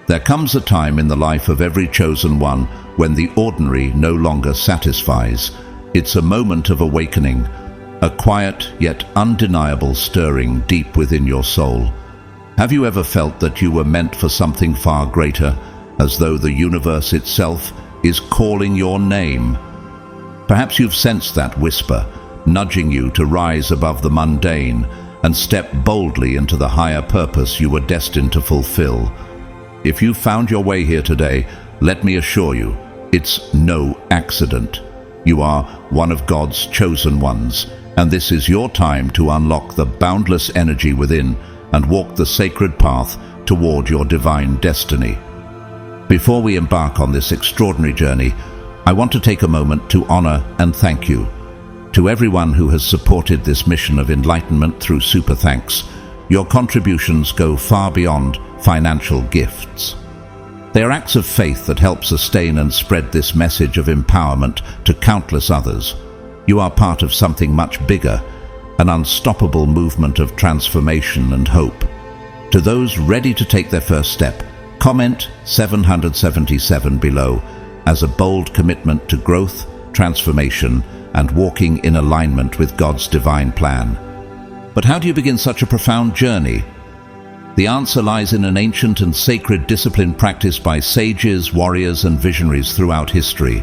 There comes a time in the life of every chosen one when the ordinary no longer satisfies. It's a moment of awakening, a quiet yet undeniable stirring deep within your soul. Have you ever felt that you were meant for something far greater, as though the universe itself is calling your name? Perhaps you've sensed that whisper, nudging you to rise above the mundane and step boldly into the higher purpose you were destined to fulfill. If you found your way here today, let me assure you, it's no accident. You are one of God's chosen ones, and this is your time to unlock the boundless energy within and walk the sacred path toward your divine destiny. Before we embark on this extraordinary journey, I want to take a moment to honor and thank you. To everyone who has supported this mission of enlightenment through Super Thanks, your contributions go far beyond financial gifts. They are acts of faith that help sustain and spread this message of empowerment to countless others. You are part of something much bigger, an unstoppable movement of transformation and hope. To those ready to take their first step, comment 777 below as a bold commitment to growth, transformation, and walking in alignment with God's divine plan. But how do you begin such a profound journey? The answer lies in an ancient and sacred discipline practiced by sages, warriors, and visionaries throughout history: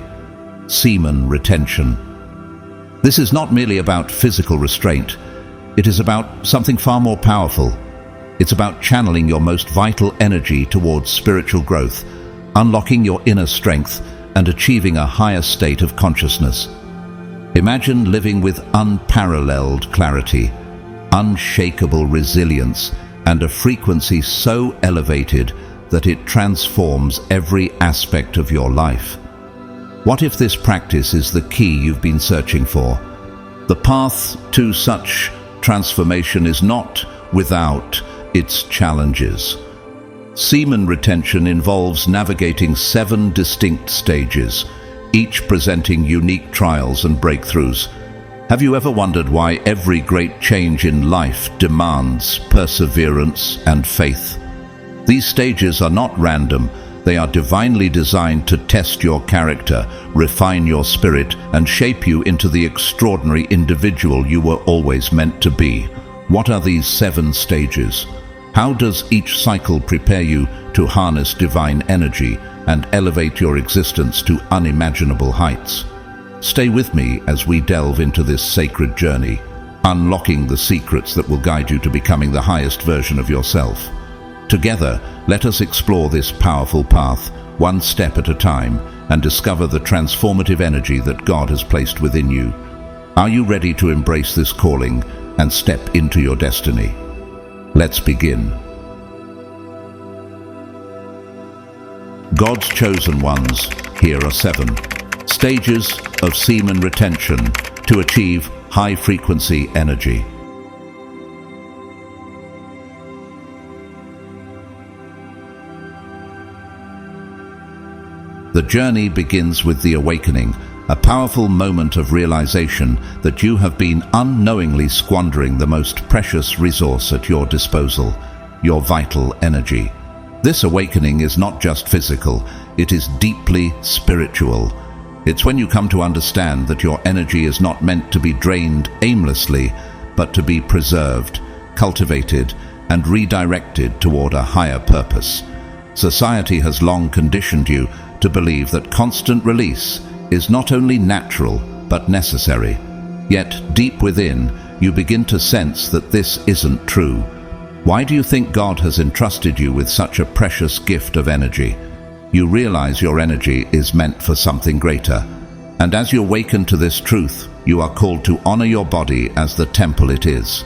semen retention. This is not merely about physical restraint. It is about something far more powerful. It's about channeling your most vital energy towards spiritual growth, unlocking your inner strength, and achieving a higher state of consciousness. Imagine living with unparalleled clarity, unshakable resilience, and a frequency so elevated that it transforms every aspect of your life. What if this practice is the key you've been searching for? The path to such transformation is not without its challenges. Semen retention involves navigating 7 distinct stages, each presenting unique trials and breakthroughs. Have you ever wondered why every great change in life demands perseverance and faith? These stages are not random. They are divinely designed to test your character, refine your spirit, and shape you into the extraordinary individual you were always meant to be. What are these 7 stages? How does each cycle prepare you to harness divine energy and elevate your existence to unimaginable heights? Stay with me as we delve into this sacred journey, unlocking the secrets that will guide you to becoming the highest version of yourself. Together, let us explore this powerful path, one step at a time, and discover the transformative energy that God has placed within you. Are you ready to embrace this calling and step into your destiny? Let's begin. God's chosen ones, here are 7 stages of semen retention to achieve high-frequency energy. The journey begins with the awakening, a powerful moment of realization that you have been unknowingly squandering the most precious resource at your disposal, your vital energy. This awakening is not just physical, it is deeply spiritual. It's when you come to understand that your energy is not meant to be drained aimlessly, but to be preserved, cultivated, and redirected toward a higher purpose. Society has long conditioned you to believe that constant release is not only natural, but necessary. Yet, deep within, you begin to sense that this isn't true. Why do you think God has entrusted you with such a precious gift of energy? You realize your energy is meant for something greater. And as you awaken to this truth, you are called to honor your body as the temple it is.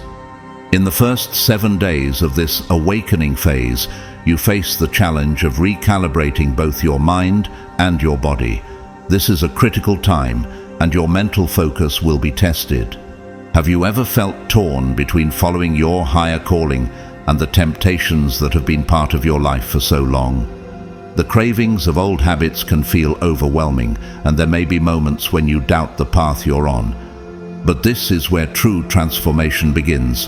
In the first 7 days of this awakening phase, you face the challenge of recalibrating both your mind and your body. This is a critical time, and your mental focus will be tested. Have you ever felt torn between following your higher calling and the temptations that have been part of your life for so long? The cravings of old habits can feel overwhelming, and there may be moments when you doubt the path you're on. But this is where true transformation begins.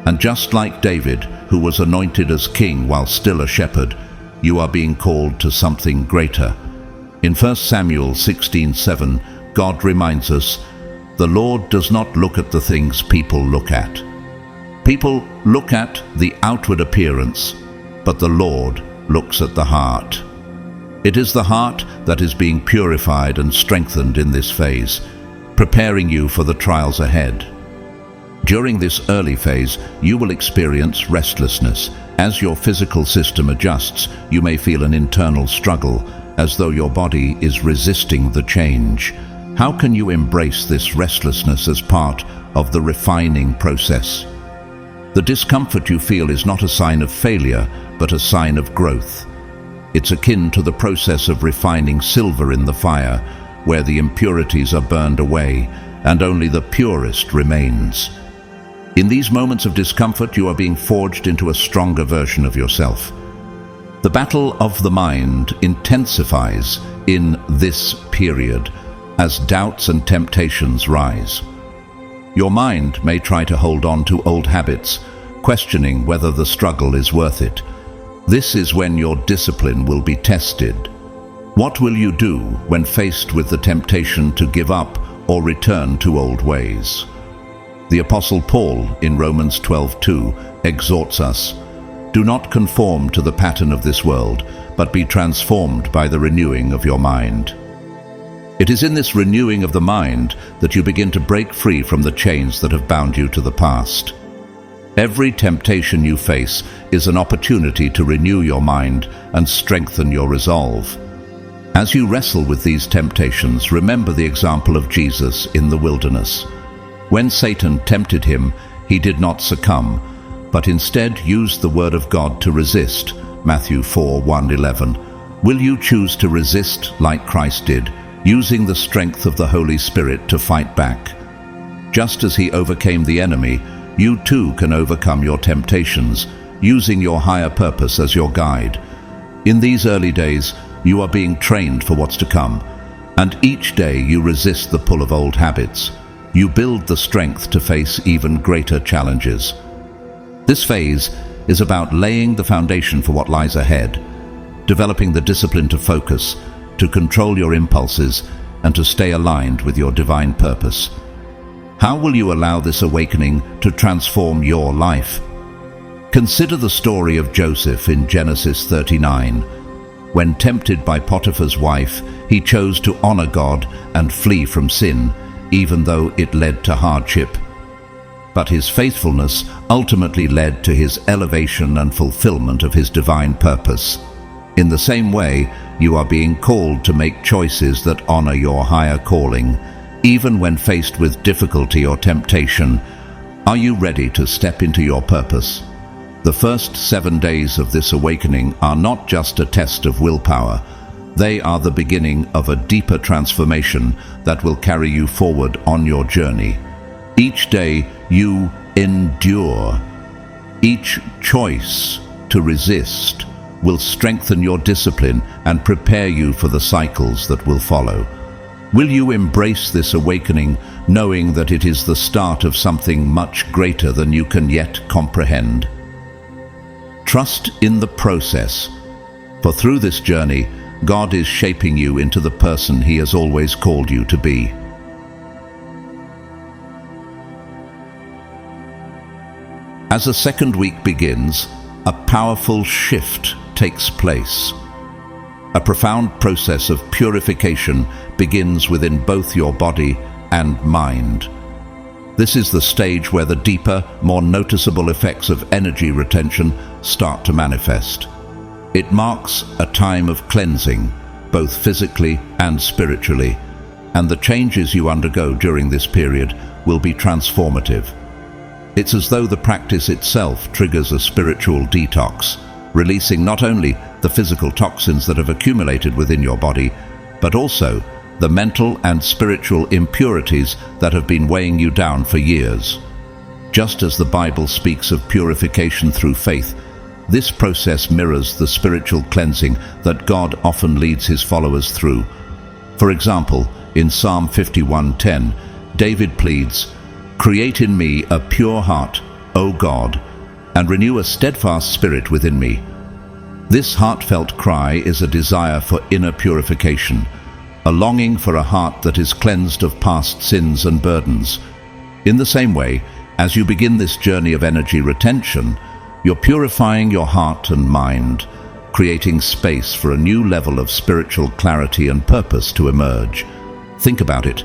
And just like David, who was anointed as king while still a shepherd, you are being called to something greater. In 1 Samuel 16:7, God reminds us, "The Lord does not look at the things people look at." People look at the outward appearance, but the Lord looks at the heart. It is the heart that is being purified and strengthened in this phase, preparing you for the trials ahead. During this early phase, you will experience restlessness. As your physical system adjusts, you may feel an internal struggle, as though your body is resisting the change. How can you embrace this restlessness as part of the refining process? The discomfort you feel is not a sign of failure, but a sign of growth. It's akin to the process of refining silver in the fire, where the impurities are burned away and only the purest remains. In these moments of discomfort, you are being forged into a stronger version of yourself. The battle of the mind intensifies in this period as doubts and temptations rise. Your mind may try to hold on to old habits, questioning whether the struggle is worth it. This is when your discipline will be tested. What will you do when faced with the temptation to give up or return to old ways? The Apostle Paul in Romans 12:2 exhorts us, "Do not conform to the pattern of this world, but be transformed by the renewing of your mind." It is in this renewing of the mind that you begin to break free from the chains that have bound you to the past. Every temptation you face is an opportunity to renew your mind and strengthen your resolve. As you wrestle with these temptations, remember the example of Jesus in the wilderness. When Satan tempted him, he did not succumb, but instead used the word of God to resist. Matthew 4:1-11. Will you choose to resist like Christ did, using the strength of the Holy Spirit to fight back? Just as he overcame the enemy, you too can overcome your temptations, using your higher purpose as your guide. In these early days, you are being trained for what's to come, and each day you resist the pull of old habits. You build the strength to face even greater challenges. This phase is about laying the foundation for what lies ahead, developing the discipline to focus, to control your impulses, and to stay aligned with your divine purpose. How will you allow this awakening to transform your life? Consider the story of Joseph in Genesis 39. When tempted by Potiphar's wife, he chose to honor God and flee from sin, even though it led to hardship. But his faithfulness ultimately led to his elevation and fulfillment of his divine purpose. In the same way, you are being called to make choices that honor your higher calling, even when faced with difficulty or temptation. Are you ready to step into your purpose? The first 7 days of this awakening are not just a test of willpower. They are the beginning of a deeper transformation that will carry you forward on your journey. Each day you endure. Each choice to resist will strengthen your discipline and prepare you for the cycles that will follow. Will you embrace this awakening, knowing that it is the start of something much greater than you can yet comprehend? Trust in the process, for through this journey, God is shaping you into the person He has always called you to be. As the second week begins, a powerful shift takes place. A profound process of purification begins within both your body and mind. This is the stage where the deeper, more noticeable effects of energy retention start to manifest. It marks a time of cleansing, both physically and spiritually, and the changes you undergo during this period will be transformative. It's as though the practice itself triggers a spiritual detox, releasing not only the physical toxins that have accumulated within your body, but also the mental and spiritual impurities that have been weighing you down for years. Just as the Bible speaks of purification through faith, this process mirrors the spiritual cleansing that God often leads His followers through. For example, in Psalm 51:10, David pleads, "Create in me a pure heart, O God, and renew a steadfast spirit within me." This heartfelt cry is a desire for inner purification, a longing for a heart that is cleansed of past sins and burdens. In the same way, as you begin this journey of energy retention, you're purifying your heart and mind, creating space for a new level of spiritual clarity and purpose to emerge. Think about it.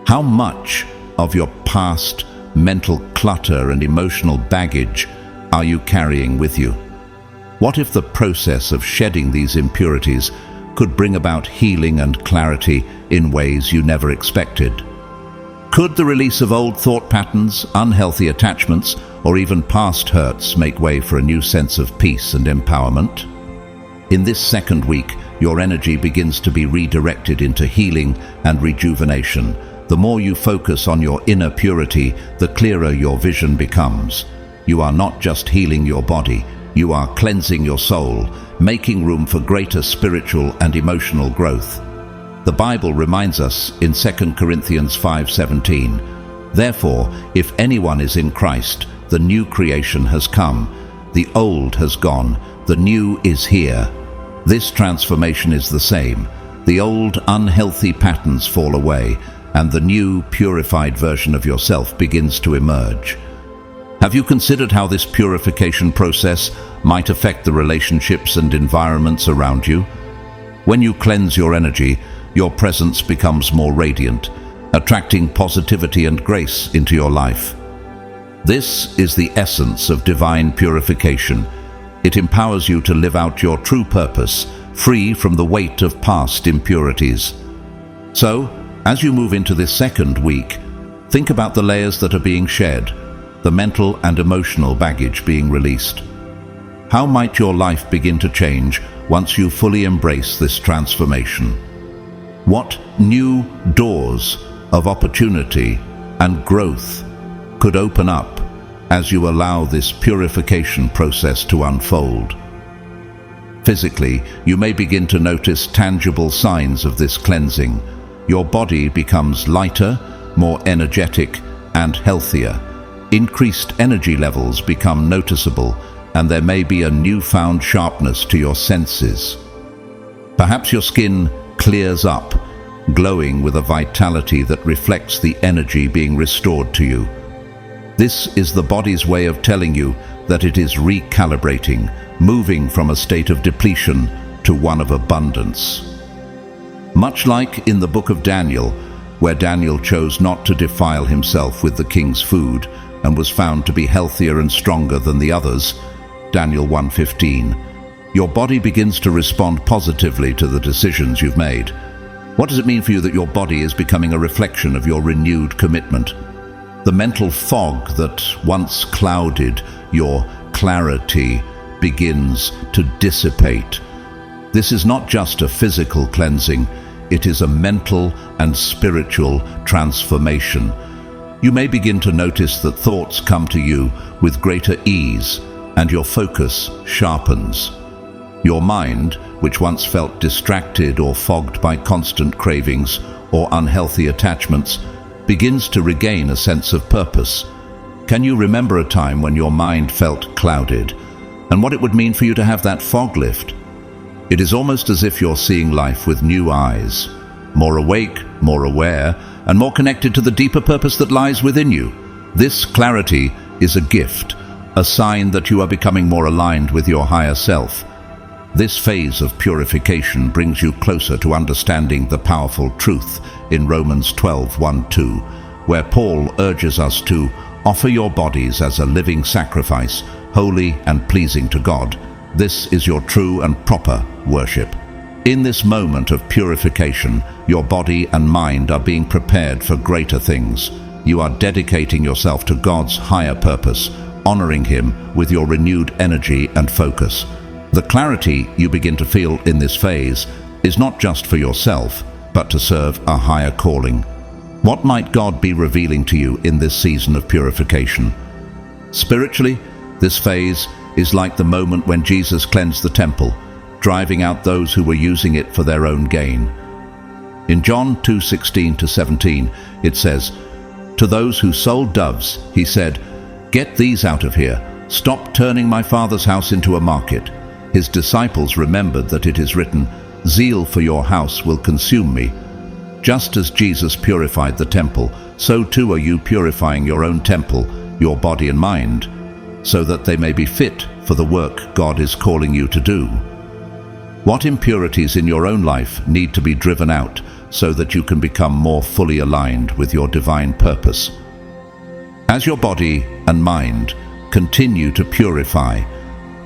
How much of your past mental clutter and emotional baggage are you carrying with you? What if the process of shedding these impurities could bring about healing and clarity in ways you never expected? Could the release of old thought patterns, unhealthy attachments, or even past hurts make way for a new sense of peace and empowerment? In this second week, your energy begins to be redirected into healing and rejuvenation. The more you focus on your inner purity, the clearer your vision becomes. You are not just healing your body, you are cleansing your soul, making room for greater spiritual and emotional growth. The Bible reminds us in 2 Corinthians 5:17, "Therefore, if anyone is in Christ, the new creation has come. The old has gone, the new is here." This transformation is the same. The old unhealthy patterns fall away, and the new purified version of yourself begins to emerge. Have you considered how this purification process might affect the relationships and environments around you? When you cleanse your energy, your presence becomes more radiant, attracting positivity and grace into your life. This is the essence of divine purification. It empowers you to live out your true purpose, free from the weight of past impurities. So, as you move into this second week, think about the layers that are being shed, the mental and emotional baggage being released. How might your life begin to change once you fully embrace this transformation? What new doors of opportunity and growth could open up as you allow this purification process to unfold? Physically, you may begin to notice tangible signs of this cleansing. Your body becomes lighter, more energetic, and healthier. Increased energy levels become noticeable, and there may be a newfound sharpness to your senses. Perhaps your skin clears up, glowing with a vitality that reflects the energy being restored to you. This is the body's way of telling you that it is recalibrating, moving from a state of depletion to one of abundance. Much like in the book of Daniel, where Daniel chose not to defile himself with the king's food and was found to be healthier and stronger than the others, Daniel 1:15, your body begins to respond positively to the decisions you've made. What does it mean for you that your body is becoming a reflection of your renewed commitment? The mental fog that once clouded your clarity begins to dissipate. This is not just a physical cleansing, it is a mental and spiritual transformation. You may begin to notice that thoughts come to you with greater ease and your focus sharpens. Your mind, which once felt distracted or fogged by constant cravings or unhealthy attachments, begins to regain a sense of purpose. Can you remember a time when your mind felt clouded, and what it would mean for you to have that fog lift? It is almost as if you're seeing life with new eyes, more awake, more aware, and more connected to the deeper purpose that lies within you. This clarity is a gift, a sign that you are becoming more aligned with your higher self. This phase of purification brings you closer to understanding the powerful truth in Romans 12:1-2, where Paul urges us to offer your bodies as a living sacrifice, holy and pleasing to God. This is your true and proper worship. In this moment of purification, your body and mind are being prepared for greater things. You are dedicating yourself to God's higher purpose, honoring Him with your renewed energy and focus. The clarity you begin to feel in this phase is not just for yourself, but to serve a higher calling. What might God be revealing to you in this season of purification? Spiritually, this phase is like the moment when Jesus cleansed the temple, driving out those who were using it for their own gain. In John 2:16-17, it says, "To those who sold doves, he said, 'Get these out of here. Stop turning my Father's house into a market.' His disciples remembered that it is written, "Zeal for your house will consume me." Just as Jesus purified the temple, so too are you purifying your own temple, your body and mind, so that they may be fit for the work God is calling you to do. What impurities in your own life need to be driven out so that you can become more fully aligned with your divine purpose? As your body and mind continue to purify,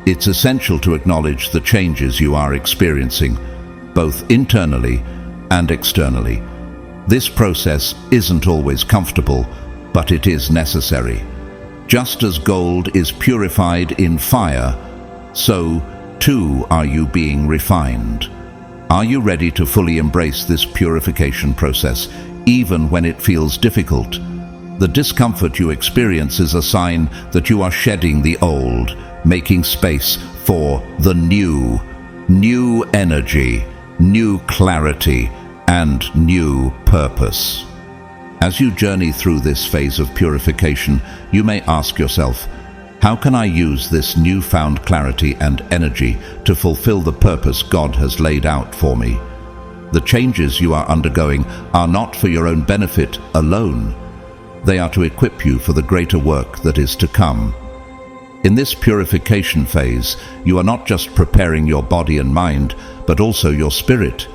it's essential to acknowledge the changes you are experiencing, both internally and externally. This process isn't always comfortable, but it is necessary. Just as gold is purified in fire, so too are you being refined. Are you ready to fully embrace this purification process, even when it feels difficult? The discomfort you experience is a sign that you are shedding the old, making space for the new energy, new clarity, and new purpose. As you journey through this phase of purification, you may ask yourself, how can I use this newfound clarity and energy to fulfill the purpose God has laid out for me? The changes you are undergoing are not for your own benefit alone. They are to equip you for the greater work that is to come. In this purification phase, you are not just preparing your body and mind, but also your spirit,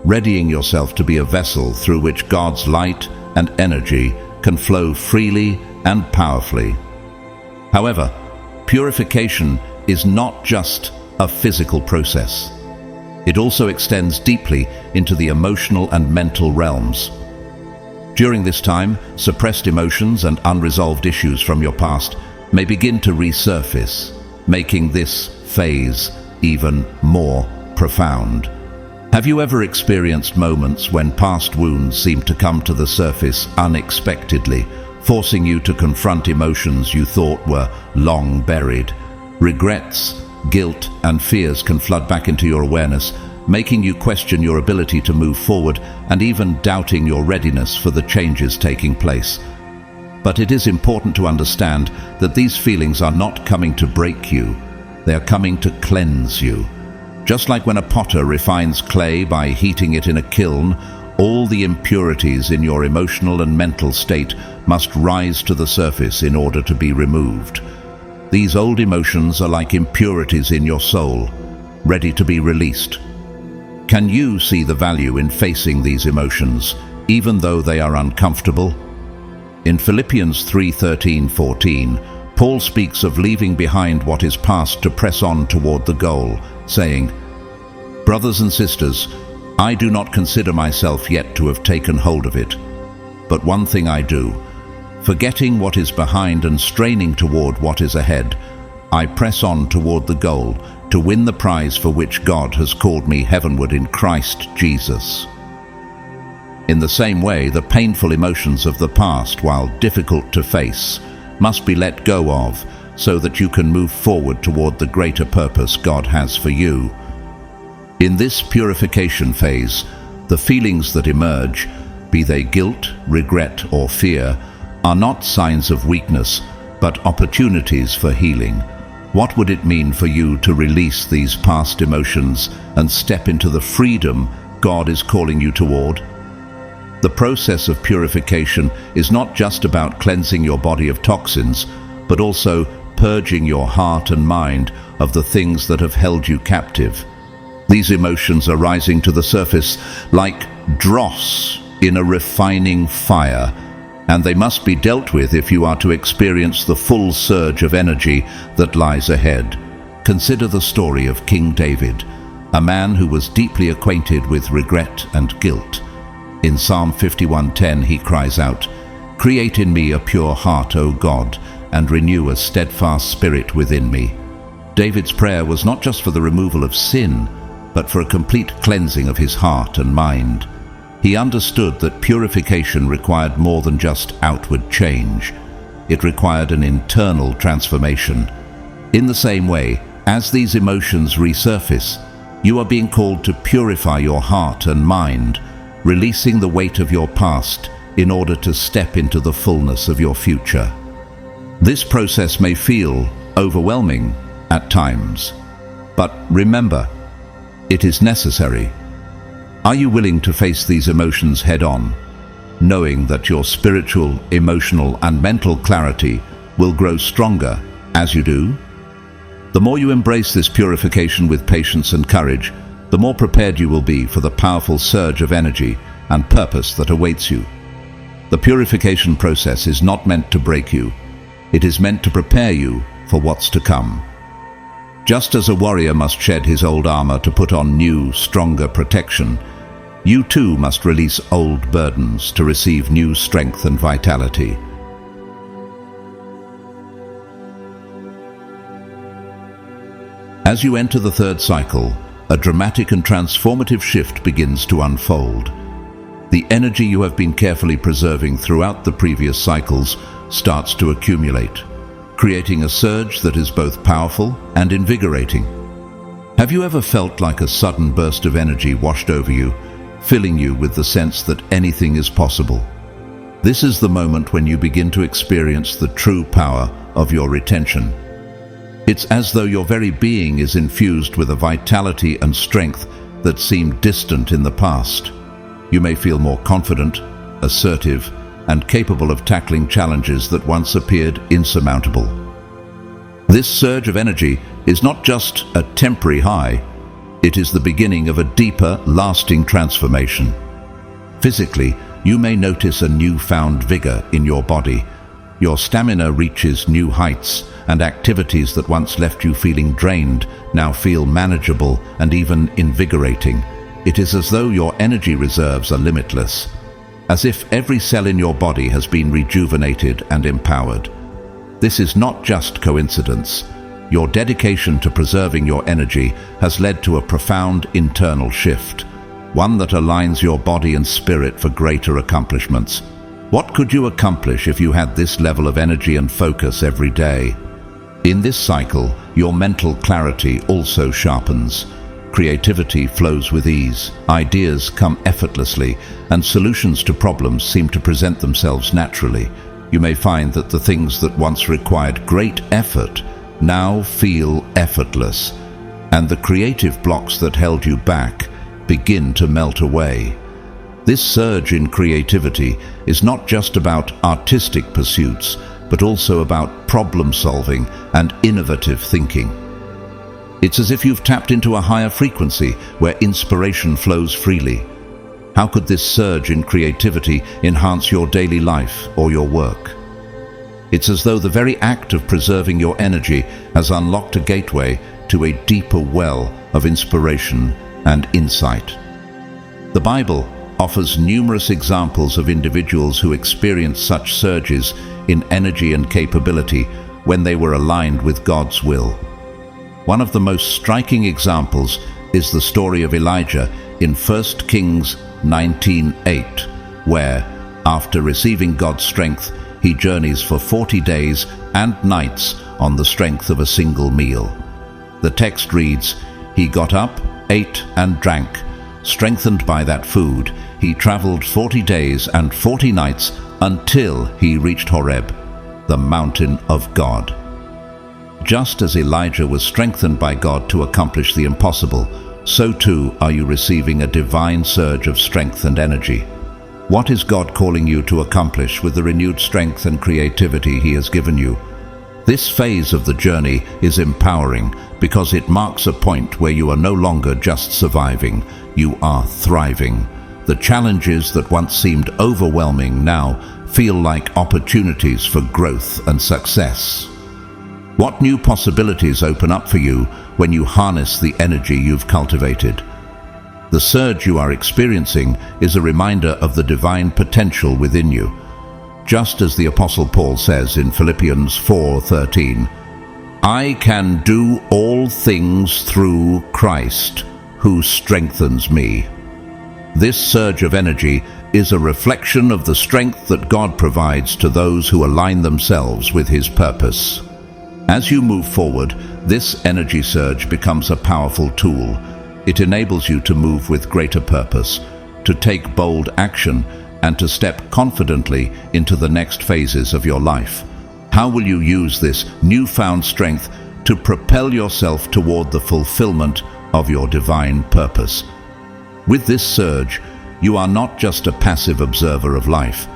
readying yourself to be a vessel through which God's light and energy can flow freely and powerfully. However, purification is not just a physical process. It also extends deeply into the emotional and mental realms. During this time, suppressed emotions and unresolved issues from your past may begin to resurface, making this phase even more profound. Have you ever experienced moments when past wounds seem to come to the surface unexpectedly, forcing you to confront emotions you thought were long buried? Regrets, guilt, and fears can flood back into your awareness, making you question your ability to move forward and even doubting your readiness for the changes taking place. But it is important to understand that these feelings are not coming to break you. They are coming to cleanse you. Just like when a potter refines clay by heating it in a kiln, all the impurities in your emotional and mental state must rise to the surface in order to be removed. These old emotions are like impurities in your soul, ready to be released. Can you see the value in facing these emotions, even though they are uncomfortable? In Philippians 3:13-14, Paul speaks of leaving behind what is past to press on toward the goal, saying, "Brothers and sisters, I do not consider myself yet to have taken hold of it. But one thing I do, forgetting what is behind and straining toward what is ahead, I press on toward the goal to win the prize for which God has called me heavenward in Christ Jesus." In the same way, the painful emotions of the past, while difficult to face, must be let go of so that you can move forward toward the greater purpose God has for you. In this purification phase, the feelings that emerge, be they guilt, regret, or fear, are not signs of weakness, but opportunities for healing. What would it mean for you to release these past emotions and step into the freedom God is calling you toward? The process of purification is not just about cleansing your body of toxins, but also purging your heart and mind of the things that have held you captive. These emotions are rising to the surface like dross in a refining fire, and they must be dealt with if you are to experience the full surge of energy that lies ahead. Consider the story of King David, a man who was deeply acquainted with regret and guilt. In Psalm 51:10 he cries out, "Create in me a pure heart, O God, and renew a steadfast spirit within me." David's prayer was not just for the removal of sin, but for a complete cleansing of his heart and mind. He understood that purification required more than just outward change. It required an internal transformation. In the same way, as these emotions resurface, you are being called to purify your heart and mind, releasing the weight of your past in order to step into the fullness of your future. This process may feel overwhelming at times. But remember, it is necessary. Are you willing to face these emotions head-on, knowing that your spiritual, emotional, and mental clarity will grow stronger as you do? The more you embrace this purification with patience and courage, the more prepared you will be for the powerful surge of energy and purpose that awaits you. The purification process is not meant to break you. It is meant to prepare you for what's to come. Just as a warrior must shed his old armor to put on new, stronger protection, you too must release old burdens to receive new strength and vitality. As you enter the third cycle, a dramatic and transformative shift begins to unfold. The energy you have been carefully preserving throughout the previous cycles starts to accumulate, creating a surge that is both powerful and invigorating. Have you ever felt like a sudden burst of energy washed over you, filling you with the sense that anything is possible? This is the moment when you begin to experience the true power of your retention. It's as though your very being is infused with a vitality and strength that seemed distant in the past. You may feel more confident, assertive, and capable of tackling challenges that once appeared insurmountable. This surge of energy is not just a temporary high, it is the beginning of a deeper, lasting transformation. Physically, you may notice a newfound vigor in your body. Your stamina reaches new heights, and activities that once left you feeling drained now feel manageable and even invigorating. It is as though your energy reserves are limitless, as if every cell in your body has been rejuvenated and empowered. This is not just coincidence. Your dedication to preserving your energy has led to a profound internal shift, one that aligns your body and spirit for greater accomplishments. What could you accomplish if you had this level of energy and focus every day? In this cycle, your mental clarity also sharpens. Creativity flows with ease, ideas come effortlessly, and solutions to problems seem to present themselves naturally. You may find that the things that once required great effort now feel effortless, and the creative blocks that held you back begin to melt away. This surge in creativity is not just about artistic pursuits, but also about problem-solving and innovative thinking. It's as if you've tapped into a higher frequency where inspiration flows freely. How could this surge in creativity enhance your daily life or your work? It's as though the very act of preserving your energy has unlocked a gateway to a deeper well of inspiration and insight. The Bible offers numerous examples of individuals who experienced such surges in energy and capability when they were aligned with God's will. One of the most striking examples is the story of Elijah in 1 Kings 19:8, where, after receiving God's strength, he journeys for 40 days and nights on the strength of a single meal. The text reads, "He got up, ate and drank. Strengthened by that food, he traveled 40 days and 40 nights until he reached Horeb, the mountain of God." Just as Elijah was strengthened by God to accomplish the impossible, so too are you receiving a divine surge of strength and energy. What is God calling you to accomplish with the renewed strength and creativity He has given you? This phase of the journey is empowering because it marks a point where you are no longer just surviving, you are thriving. The challenges that once seemed overwhelming now feel like opportunities for growth and success. What new possibilities open up for you when you harness the energy you've cultivated? The surge you are experiencing is a reminder of the divine potential within you. Just as the Apostle Paul says in Philippians 4:13, "I can do all things through Christ, who strengthens me." This surge of energy is a reflection of the strength that God provides to those who align themselves with His purpose. As you move forward, this energy surge becomes a powerful tool. It enables you to move with greater purpose, to take bold action, and to step confidently into the next phases of your life. How will you use this newfound strength to propel yourself toward the fulfillment of your divine purpose. With this surge, you are not just a passive observer of life.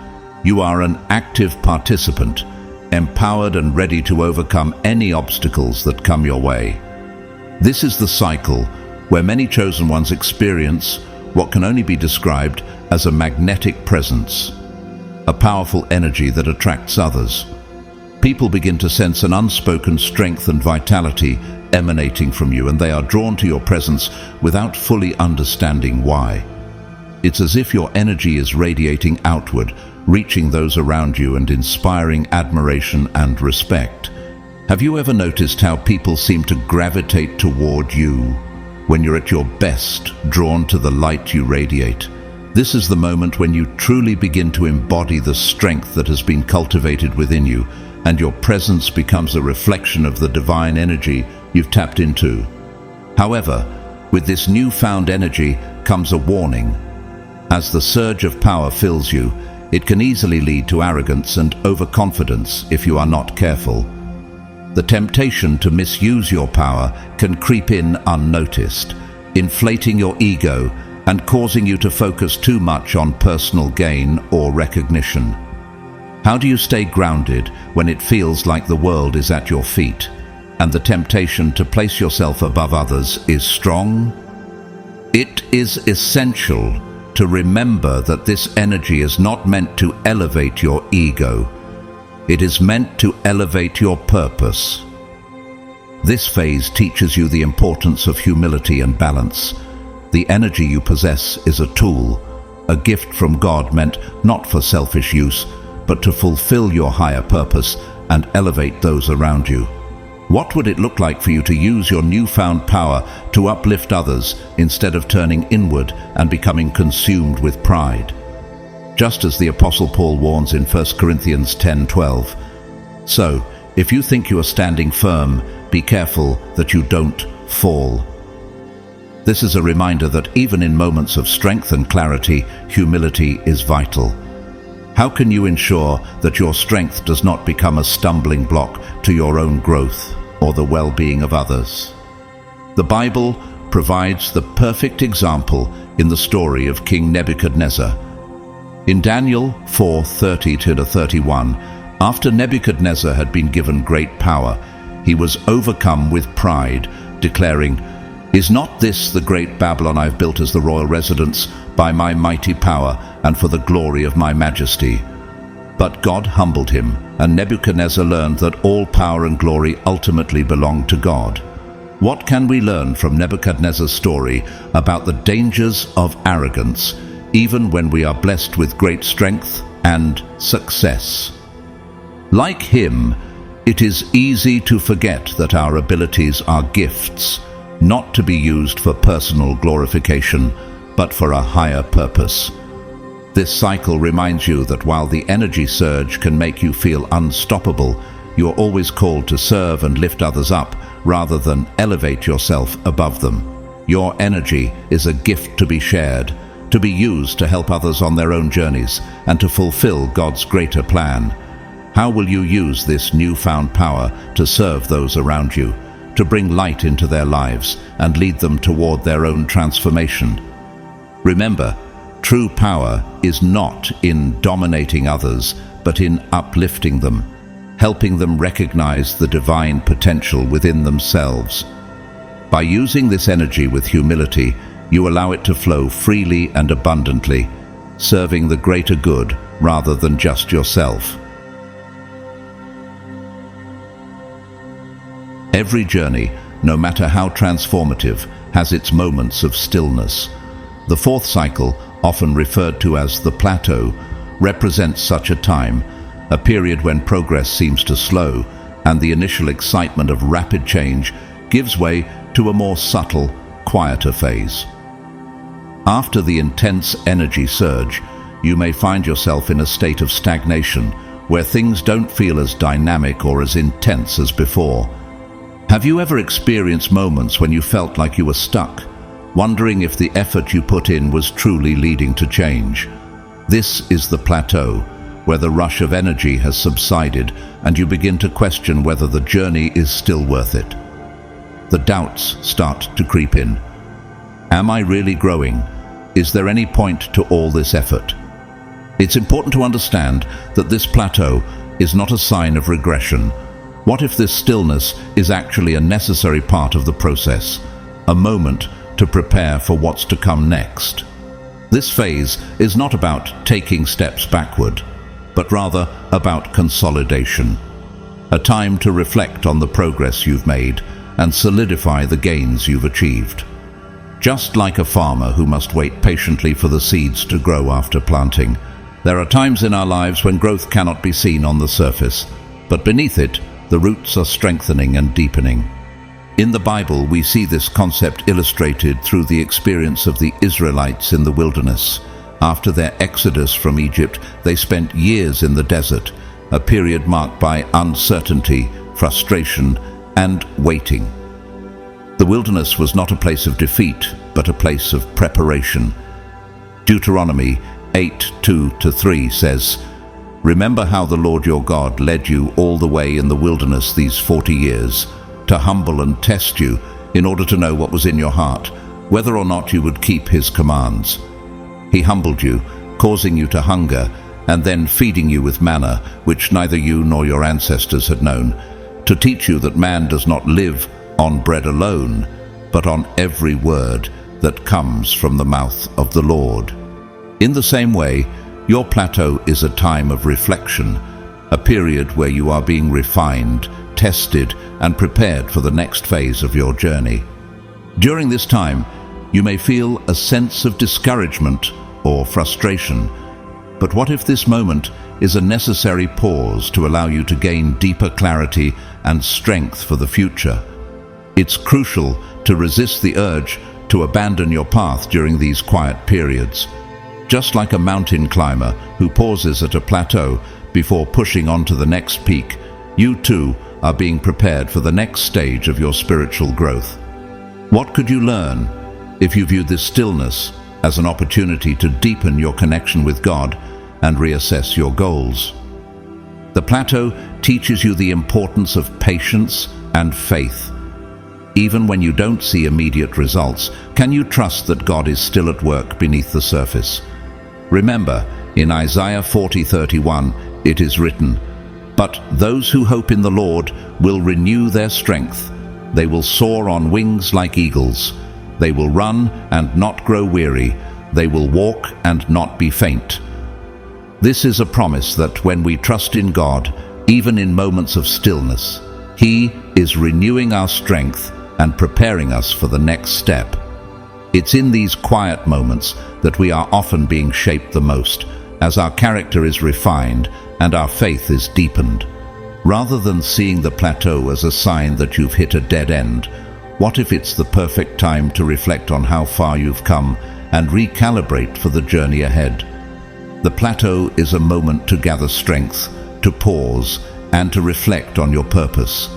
You are an active participant, empowered and ready to overcome any obstacles that come your way. This is the cycle where many chosen ones experience what can only be described as a magnetic presence, a powerful energy that attracts others. People begin to sense an unspoken strength and vitality emanating from you, and they are drawn to your presence without fully understanding why. It's as if your energy is radiating outward, reaching those around you and inspiring admiration and respect. Have you ever noticed how people seem to gravitate toward you when you're at your best, drawn to the light you radiate? This is the moment when you truly begin to embody the strength that has been cultivated within you, and your presence becomes a reflection of the divine energy you've tapped into. However, with this newfound energy comes a warning. As the surge of power fills you, it can easily lead to arrogance and overconfidence if you are not careful. The temptation to misuse your power can creep in unnoticed, inflating your ego and causing you to focus too much on personal gain or recognition. How do you stay grounded when it feels like the world is at your feet and the temptation to place yourself above others is strong? It is essential to remember that this energy is not meant to elevate your ego. It is meant to elevate your purpose. This phase teaches you the importance of humility and balance. The energy you possess is a tool, a gift from God meant not for selfish use, but to fulfill your higher purpose and elevate those around you. What would it look like for you to use your newfound power to uplift others instead of turning inward and becoming consumed with pride? Just as the Apostle Paul warns in 1 Corinthians 10:12. So, if you think you are standing firm, be careful that you don't fall. This is a reminder that even in moments of strength and clarity, humility is vital. How can you ensure that your strength does not become a stumbling block to your own growth or the well-being of others? The Bible provides the perfect example in the story of King Nebuchadnezzar. In Daniel 4:30-31, after Nebuchadnezzar had been given great power, he was overcome with pride, declaring, "Is not this the great Babylon I've built as the royal residence by my mighty power and for the glory of my majesty?" But God humbled him, and Nebuchadnezzar learned that all power and glory ultimately belonged to God. What can we learn from Nebuchadnezzar's story about the dangers of arrogance, even when we are blessed with great strength and success? Like him, it is easy to forget that our abilities are gifts, not to be used for personal glorification, but for a higher purpose. This cycle reminds you that while the energy surge can make you feel unstoppable, you are always called to serve and lift others up rather than elevate yourself above them. Your energy is a gift to be shared, to be used to help others on their own journeys and to fulfill God's greater plan. How will you use this newfound power to serve those around you, to bring light into their lives and lead them toward their own transformation? Remember, true power is not in dominating others, but in uplifting them, helping them recognize the divine potential within themselves. By using this energy with humility, you allow it to flow freely and abundantly, serving the greater good rather than just yourself. Every journey, no matter how transformative, has its moments of stillness. The fourth cycle, often referred to as the plateau, represents such a time, a period when progress seems to slow and the initial excitement of rapid change gives way to a more subtle, quieter phase. After the intense energy surge, you may find yourself in a state of stagnation where things don't feel as dynamic or as intense as before. Have you ever experienced moments when you felt like you were stuck, wondering if the effort you put in was truly leading to change? This is the plateau, where the rush of energy has subsided and you begin to question whether the journey is still worth it. The doubts start to creep in. Am I really growing? Is there any point to all this effort? It's important to understand that this plateau is not a sign of regression. What if this stillness is actually a necessary part of the process, a moment to prepare for what's to come next? This phase is not about taking steps backward, but rather about consolidation, a time to reflect on the progress you've made and solidify the gains you've achieved. Just like a farmer who must wait patiently for the seeds to grow after planting, there are times in our lives when growth cannot be seen on the surface, but beneath it, the roots are strengthening and deepening. In the Bible, we see this concept illustrated through the experience of the Israelites in the wilderness. After their exodus from Egypt, they spent years in the desert, a period marked by uncertainty, frustration, and waiting. The wilderness was not a place of defeat, but a place of preparation. Deuteronomy 8:2-3 says, "Remember how the Lord your God led you all the way in the wilderness these 40 years, to humble and test you in order to know what was in your heart, whether or not you would keep his commands. He humbled you, causing you to hunger, and then feeding you with manna, which neither you nor your ancestors had known, to teach you that man does not live on bread alone, but on every word that comes from the mouth of the Lord." In the same way, your plateau is a time of reflection, a period where you are being refined, tested, and prepared for the next phase of your journey. During this time, you may feel a sense of discouragement or frustration, but what if this moment is a necessary pause to allow you to gain deeper clarity and strength for the future? It's crucial to resist the urge to abandon your path during these quiet periods. Just like a mountain climber who pauses at a plateau before pushing on to the next peak, you too are being prepared for the next stage of your spiritual growth. What could you learn if you viewed this stillness as an opportunity to deepen your connection with God and reassess your goals? The plateau teaches you the importance of patience and faith. Even when you don't see immediate results, can you trust that God is still at work beneath the surface? Remember, in Isaiah 40:31, it is written, "But those who hope in the Lord will renew their strength. They will soar on wings like eagles. They will run and not grow weary. They will walk and not be faint." This is a promise that when we trust in God, even in moments of stillness, He is renewing our strength and preparing us for the next step. It's in these quiet moments that we are often being shaped the most, as our character is refined and our faith is deepened. Rather than seeing the plateau as a sign that you've hit a dead end, what if it's the perfect time to reflect on how far you've come and recalibrate for the journey ahead? The plateau is a moment to gather strength, to pause, and to reflect on your purpose.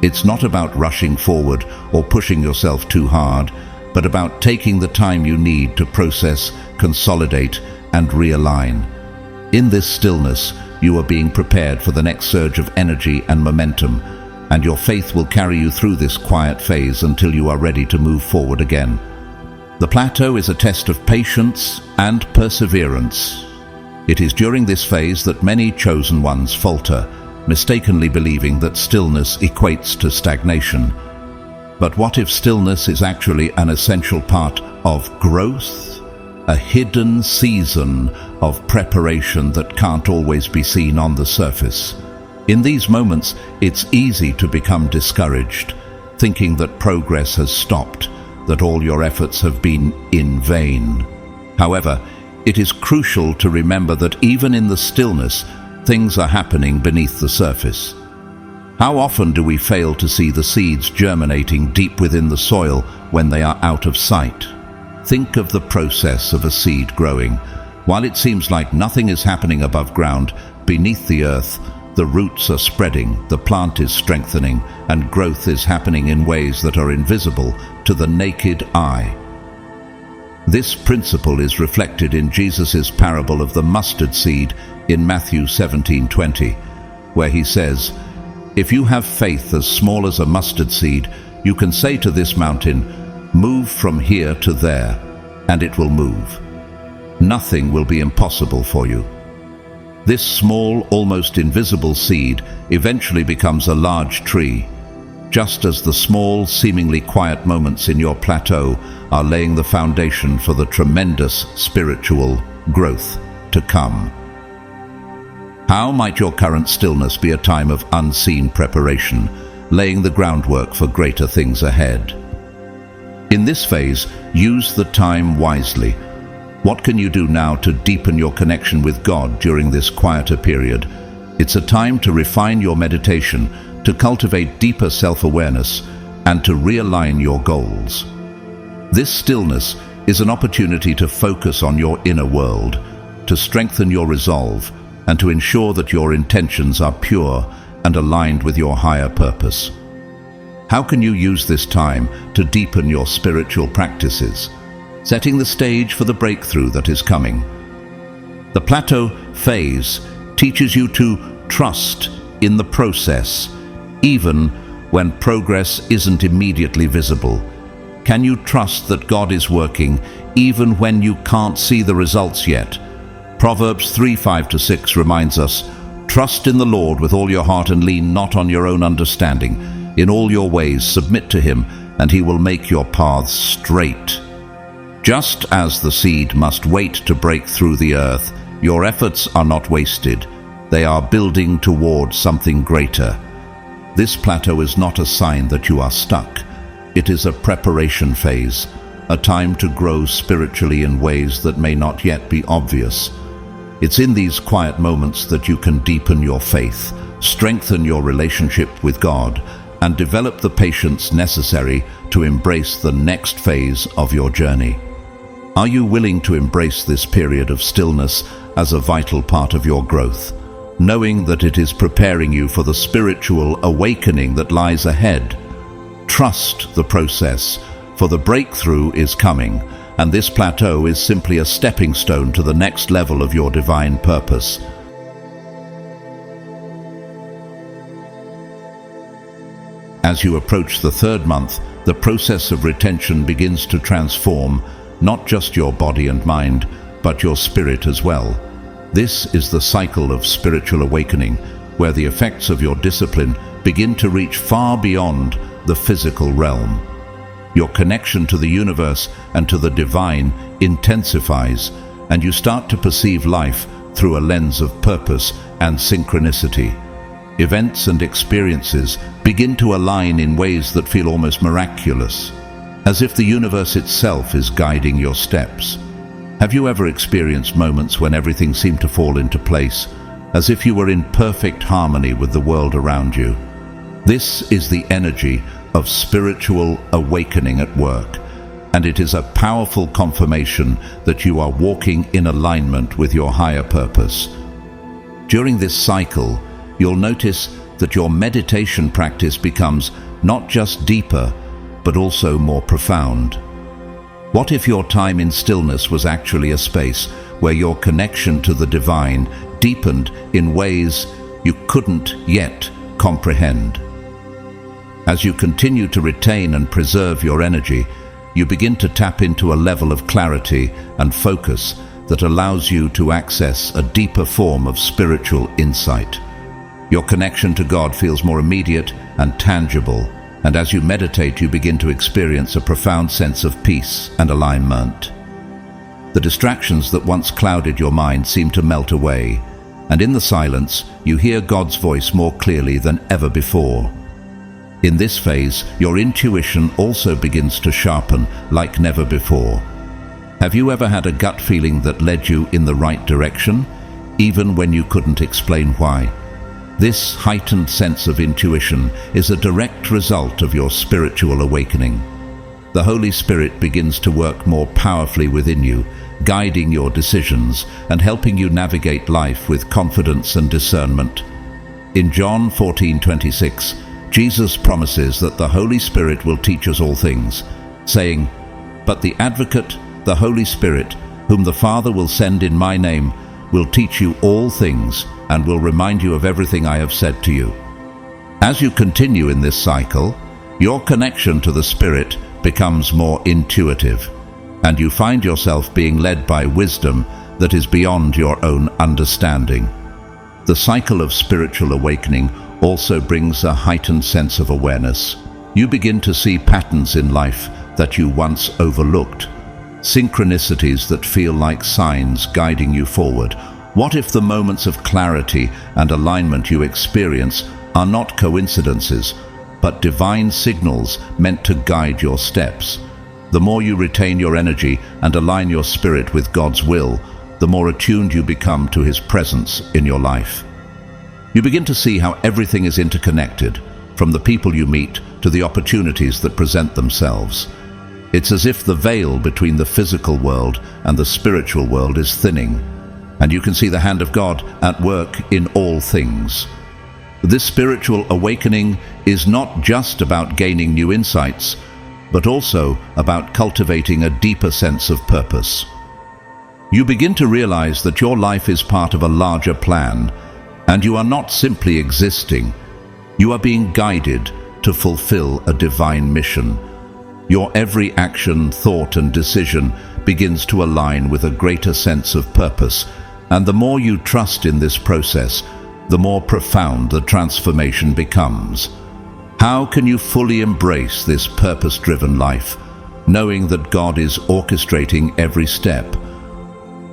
It's not about rushing forward or pushing yourself too hard, but about taking the time you need to process, consolidate, and realign. In this stillness, you are being prepared for the next surge of energy and momentum, and your faith will carry you through this quiet phase until you are ready to move forward again. The plateau is a test of patience and perseverance. It is during this phase that many chosen ones falter, mistakenly believing that stillness equates to stagnation. But what if stillness is actually an essential part of growth? A hidden season of preparation that can't always be seen on the surface. In these moments, it's easy to become discouraged, thinking that progress has stopped, that all your efforts have been in vain. However, it is crucial to remember that even in the stillness, things are happening beneath the surface. How often do we fail to see the seeds germinating deep within the soil when they are out of sight? Think of the process of a seed growing. While it seems like nothing is happening above ground, beneath the earth, the roots are spreading, the plant is strengthening, and growth is happening in ways that are invisible to the naked eye. This principle is reflected in Jesus' parable of the mustard seed in Matthew 17:20, where he says, "If you have faith as small as a mustard seed, you can say to this mountain, 'Move from here to there,' and it will move. Nothing will be impossible for you." This small, almost invisible seed eventually becomes a large tree, just as the small, seemingly quiet moments in your plateau are laying the foundation for the tremendous spiritual growth to come. How might your current stillness be a time of unseen preparation, laying the groundwork for greater things ahead? In this phase, use the time wisely. What can you do now to deepen your connection with God during this quieter period? It's a time to refine your meditation, to cultivate deeper self-awareness, and to realign your goals. This stillness is an opportunity to focus on your inner world, to strengthen your resolve, and to ensure that your intentions are pure and aligned with your higher purpose. How can you use this time to deepen your spiritual practices, setting the stage for the breakthrough that is coming? The plateau phase teaches you to trust in the process, even when progress isn't immediately visible. Can you trust that God is working even when you can't see the results yet? Proverbs 3:5-6 reminds us, "Trust in the Lord with all your heart and lean not on your own understanding. In all your ways submit to him, and he will make your paths straight." Just as the seed must wait to break through the earth, your efforts are not wasted. They are building toward something greater. This plateau is not a sign that you are stuck. It is a preparation phase, a time to grow spiritually in ways that may not yet be obvious. It's in these quiet moments that you can deepen your faith, strengthen your relationship with God, and develop the patience necessary to embrace the next phase of your journey. Are you willing to embrace this period of stillness as a vital part of your growth, knowing that it is preparing you for the spiritual awakening that lies ahead? Trust the process, for the breakthrough is coming, and this plateau is simply a stepping stone to the next level of your divine purpose. As you approach the third month, the process of retention begins to transform not just your body and mind, but your spirit as well. This is the cycle of spiritual awakening, where the effects of your discipline begin to reach far beyond the physical realm. Your connection to the universe and to the divine intensifies, and you start to perceive life through a lens of purpose and synchronicity. Events and experiences begin to align in ways that feel almost miraculous, as if the universe itself is guiding your steps. Have you ever experienced moments when everything seemed to fall into place, as if you were in perfect harmony with the world around you? This is the energy of spiritual awakening at work, and it is a powerful confirmation that you are walking in alignment with your higher purpose. During this cycle, you'll notice that your meditation practice becomes not just deeper, but also more profound. What if your time in stillness was actually a space where your connection to the divine deepened in ways you couldn't yet comprehend? As you continue to retain and preserve your energy, you begin to tap into a level of clarity and focus that allows you to access a deeper form of spiritual insight. Your connection to God feels more immediate and tangible, and as you meditate, you begin to experience a profound sense of peace and alignment. The distractions that once clouded your mind seem to melt away, and in the silence, you hear God's voice more clearly than ever before. In this phase, your intuition also begins to sharpen like never before. Have you ever had a gut feeling that led you in the right direction, even when you couldn't explain why? This heightened sense of intuition is a direct result of your spiritual awakening. The Holy Spirit begins to work more powerfully within you, guiding your decisions and helping you navigate life with confidence and discernment. In John 14:26, Jesus promises that the Holy Spirit will teach us all things, saying, "But the Advocate, the Holy Spirit, whom the Father will send in my name, will teach you all things and will remind you of everything I have said to you. As you continue in this cycle, your connection to the Spirit becomes more intuitive, and you find yourself being led by wisdom that is beyond your own understanding. The cycle of spiritual awakening also brings a heightened sense of awareness. You begin to see patterns in life that you once overlooked, synchronicities that feel like signs guiding you forward. What if the moments of clarity and alignment you experience are not coincidences, but divine signals meant to guide your steps? The more you retain your energy and align your spirit with God's will, the more attuned you become to His presence in your life. You begin to see how everything is interconnected, from the people you meet to the opportunities that present themselves. It's as if the veil between the physical world and the spiritual world is thinning, and you can see the hand of God at work in all things. This spiritual awakening is not just about gaining new insights, but also about cultivating a deeper sense of purpose. You begin to realize that your life is part of a larger plan, and you are not simply existing. You are being guided to fulfill a divine mission. Your every action, thought, and decision begins to align with a greater sense of purpose, and the more you trust in this process, the more profound the transformation becomes. How can you fully embrace this purpose-driven life, knowing that God is orchestrating every step?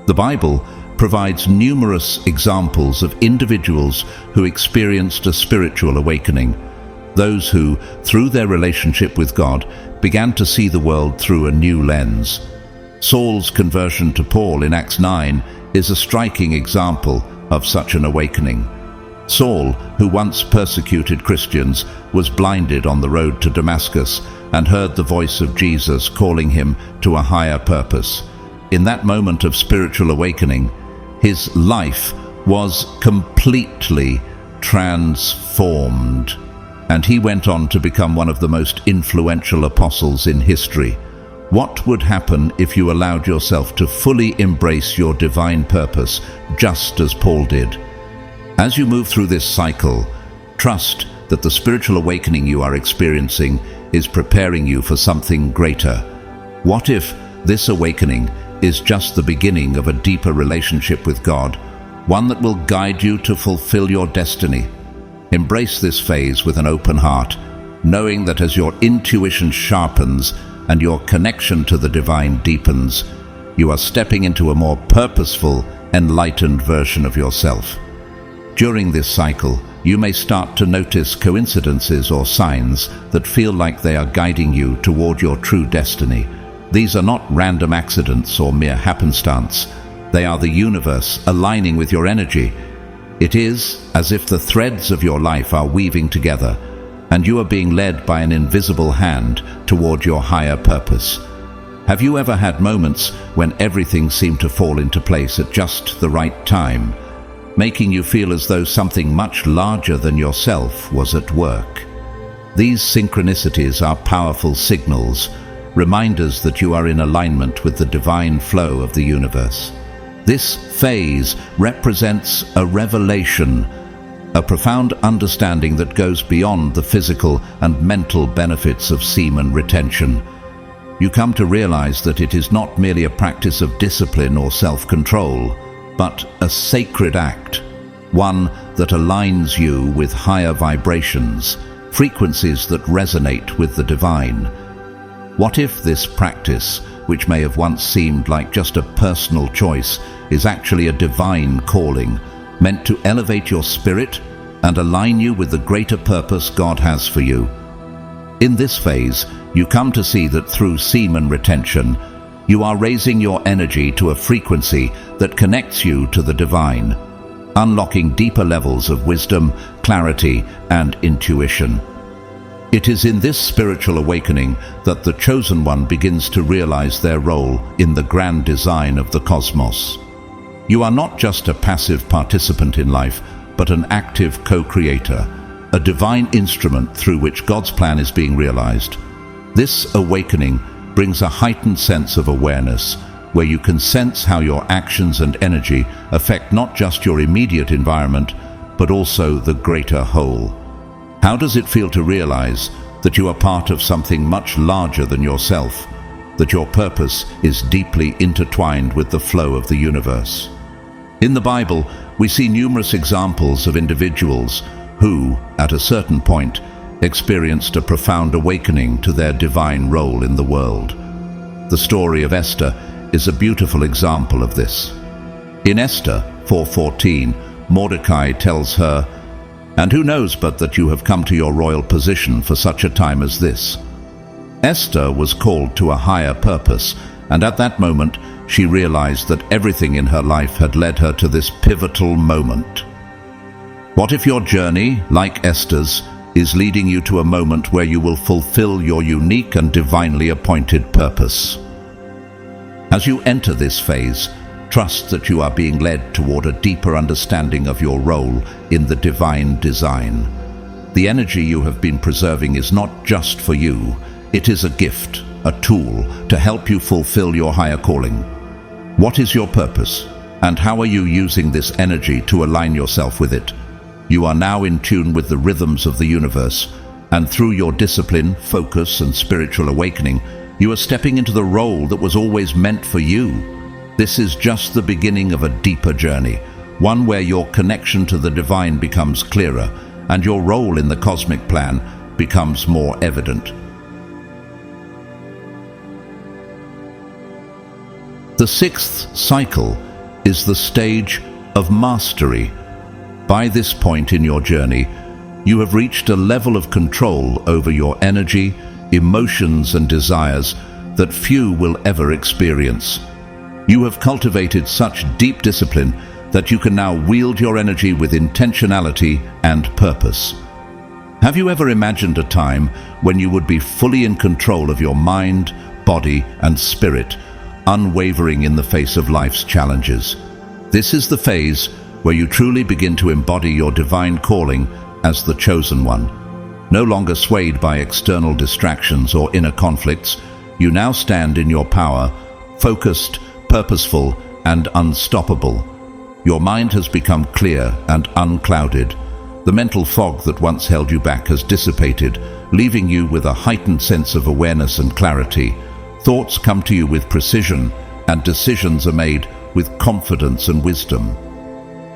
The Bible provides numerous examples of individuals who experienced a spiritual awakening, those who, through their relationship with God, began to see the world through a new lens. Saul's conversion to Paul in Acts 9 is a striking example of such an awakening. Saul, who once persecuted Christians, was blinded on the road to Damascus and heard the voice of Jesus calling him to a higher purpose. In that moment of spiritual awakening, his life was completely transformed, and he went on to become one of the most influential apostles in history. What would happen if you allowed yourself to fully embrace your divine purpose, just as Paul did? As you move through this cycle, trust that the spiritual awakening you are experiencing is preparing you for something greater. What if this awakening is just the beginning of a deeper relationship with God, one that will guide you to fulfill your destiny? Embrace this phase with an open heart, knowing that as your intuition sharpens and your connection to the divine deepens, you are stepping into a more purposeful, enlightened version of yourself. During this cycle, you may start to notice coincidences or signs that feel like they are guiding you toward your true destiny. These are not random accidents or mere happenstance. They are the universe aligning with your energy. It is as if the threads of your life are weaving together, and you are being led by an invisible hand toward your higher purpose. Have you ever had moments when everything seemed to fall into place at just the right time, making you feel as though something much larger than yourself was at work? These synchronicities are powerful signals, reminders that you are in alignment with the divine flow of the universe. This phase represents a revelation, a profound understanding that goes beyond the physical and mental benefits of semen retention. You come to realize that it is not merely a practice of discipline or self-control, but a sacred act, one that aligns you with higher vibrations, frequencies that resonate with the divine. What if this practice, which may have once seemed like just a personal choice, is actually a divine calling, meant to elevate your spirit and align you with the greater purpose God has for you? In this phase, you come to see that through semen retention, you are raising your energy to a frequency that connects you to the divine, unlocking deeper levels of wisdom, clarity, and intuition. It is in this spiritual awakening that the chosen one begins to realize their role in the grand design of the cosmos. You are not just a passive participant in life, but an active co-creator, a divine instrument through which God's plan is being realized. This awakening brings a heightened sense of awareness, where you can sense how your actions and energy affect not just your immediate environment, but also the greater whole. How does it feel to realize that you are part of something much larger than yourself, that your purpose is deeply intertwined with the flow of the universe? In the Bible, we see numerous examples of individuals who, at a certain point, experienced a profound awakening to their divine role in the world. The story of Esther is a beautiful example of this. In Esther 4:14, Mordecai tells her, "And who knows but that you have come to your royal position for such a time as this?" Esther was called to a higher purpose, and at that moment she realized that everything in her life had led her to this pivotal moment. What if your journey, like Esther's, is leading you to a moment where you will fulfill your unique and divinely appointed purpose? As you enter this phase, trust that you are being led toward a deeper understanding of your role in the divine design. The energy you have been preserving is not just for you, it is a gift, a tool to help you fulfill your higher calling. What is your purpose, and how are you using this energy to align yourself with it? You are now in tune with the rhythms of the universe, and through your discipline, focus, and spiritual awakening, you are stepping into the role that was always meant for you. This is just the beginning of a deeper journey, one where your connection to the divine becomes clearer, and your role in the cosmic plan becomes more evident. The sixth cycle is the stage of mastery. By this point in your journey, you have reached a level of control over your energy, emotions, and desires that few will ever experience. You have cultivated such deep discipline that you can now wield your energy with intentionality and purpose. Have you ever imagined a time when you would be fully in control of your mind, body, and spirit, unwavering in the face of life's challenges? This is the phase where you truly begin to embody your divine calling as the chosen one. No longer swayed by external distractions or inner conflicts, you now stand in your power, focused, purposeful, and unstoppable. Your mind has become clear and unclouded. The mental fog that once held you back has dissipated, leaving you with a heightened sense of awareness and clarity. Thoughts come to you with precision, and decisions are made with confidence and wisdom.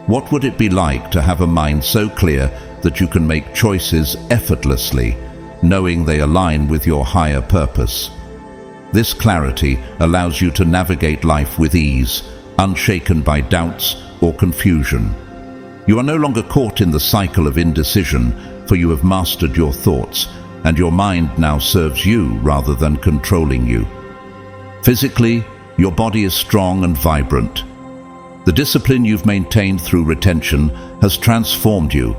What would it be like to have a mind so clear that you can make choices effortlessly, knowing they align with your higher purpose? This clarity allows you to navigate life with ease, unshaken by doubts or confusion. You are no longer caught in the cycle of indecision, for you have mastered your thoughts, and your mind now serves you rather than controlling you. Physically, your body is strong and vibrant. The discipline you've maintained through retention has transformed you,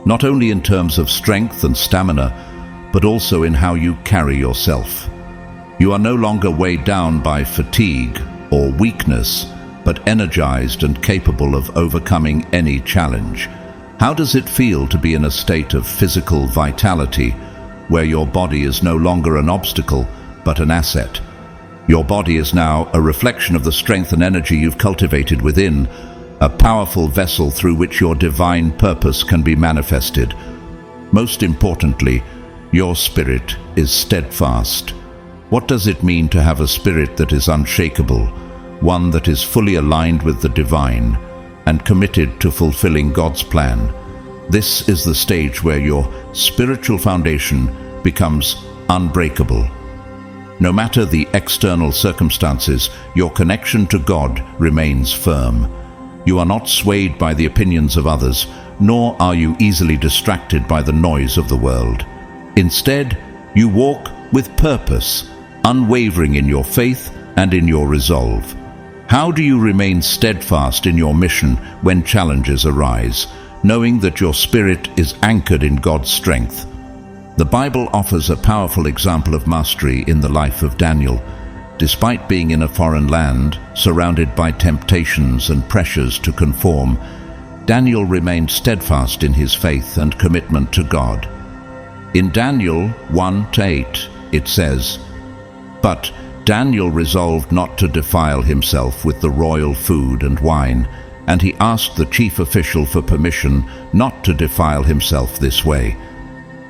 not only in terms of strength and stamina, but also in how you carry yourself. You are no longer weighed down by fatigue or weakness, but energized and capable of overcoming any challenge. How does it feel to be in a state of physical vitality, where your body is no longer an obstacle, but an asset? Your body is now a reflection of the strength and energy you've cultivated within, a powerful vessel through which your divine purpose can be manifested. Most importantly, your spirit is steadfast. What does it mean to have a spirit that is unshakable, one that is fully aligned with the divine and committed to fulfilling God's plan? This is the stage where your spiritual foundation becomes unbreakable. No matter the external circumstances, your connection to God remains firm. You are not swayed by the opinions of others, nor are you easily distracted by the noise of the world. Instead, you walk with purpose, unwavering in your faith and in your resolve. How do you remain steadfast in your mission when challenges arise, knowing that your spirit is anchored in God's strength? The Bible offers a powerful example of mastery in the life of Daniel. Despite being in a foreign land, surrounded by temptations and pressures to conform, Daniel remained steadfast in his faith and commitment to God. In Daniel 1-8, it says, "But Daniel resolved not to defile himself with the royal food and wine, and he asked the chief official for permission not to defile himself this way.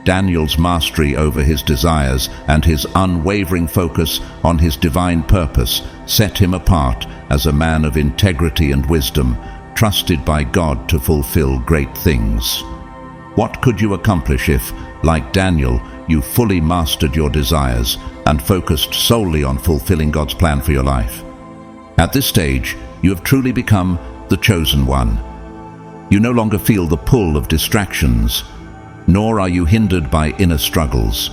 Daniel's mastery over his desires and his unwavering focus on his divine purpose set him apart as a man of integrity and wisdom, trusted by God to fulfill great things. What could you accomplish if, like Daniel, you fully mastered your desires and focused solely on fulfilling God's plan for your life? At this stage, you have truly become the chosen one. You no longer feel the pull of distractions, nor are you hindered by inner struggles.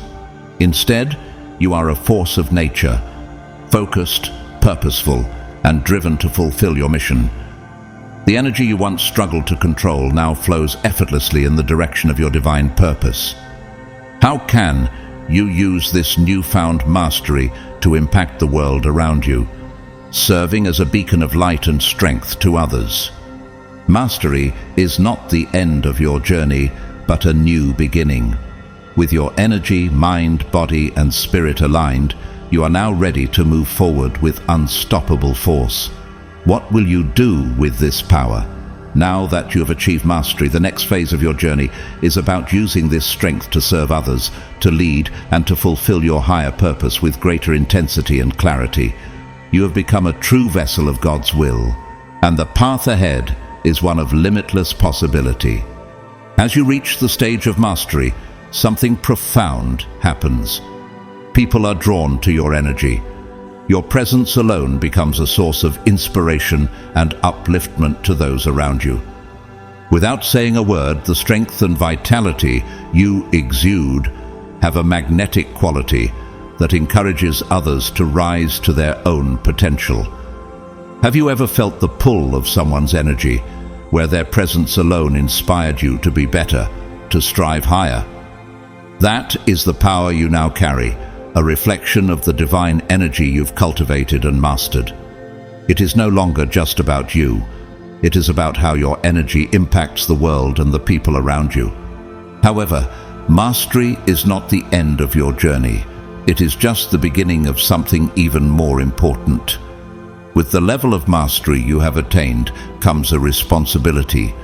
Instead, you are a force of nature, focused, purposeful, and driven to fulfill your mission. The energy you once struggled to control now flows effortlessly in the direction of your divine purpose. How can you use this newfound mastery to impact the world around you, serving as a beacon of light and strength to others? Mastery is not the end of your journey, but a new beginning. With your energy, mind, body, and spirit aligned, you are now ready to move forward with unstoppable force. What will you do with this power? Now that you have achieved mastery, the next phase of your journey is about using this strength to serve others, to lead, and to fulfill your higher purpose with greater intensity and clarity. You have become a true vessel of God's will, and the path ahead is one of limitless possibility. As you reach the stage of mastery, something profound happens. People are drawn to your energy. Your presence alone becomes a source of inspiration and upliftment to those around you. Without saying a word, the strength and vitality you exude have a magnetic quality that encourages others to rise to their own potential. Have you ever felt the pull of someone's energy, where their presence alone inspired you to be better, to strive higher? That is the power you now carry, a reflection of the divine energy you've cultivated and mastered. It is no longer just about you. It is about how your energy impacts the world and the people around you. However, mastery is not the end of your journey. It is just the beginning of something even more important. With the level of mastery you have attained comes a responsibility.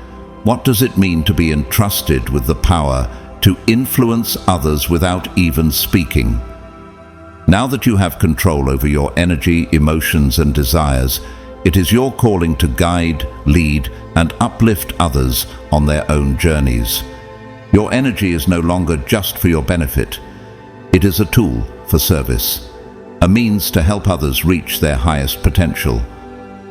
What does it mean to be entrusted with the power to influence others without even speaking? Now that you have control over your energy, emotions, and desires, it is your calling to guide, lead, and uplift others on their own journeys. Your energy is no longer just for your benefit. It is a tool for service, a means to help others reach their highest potential.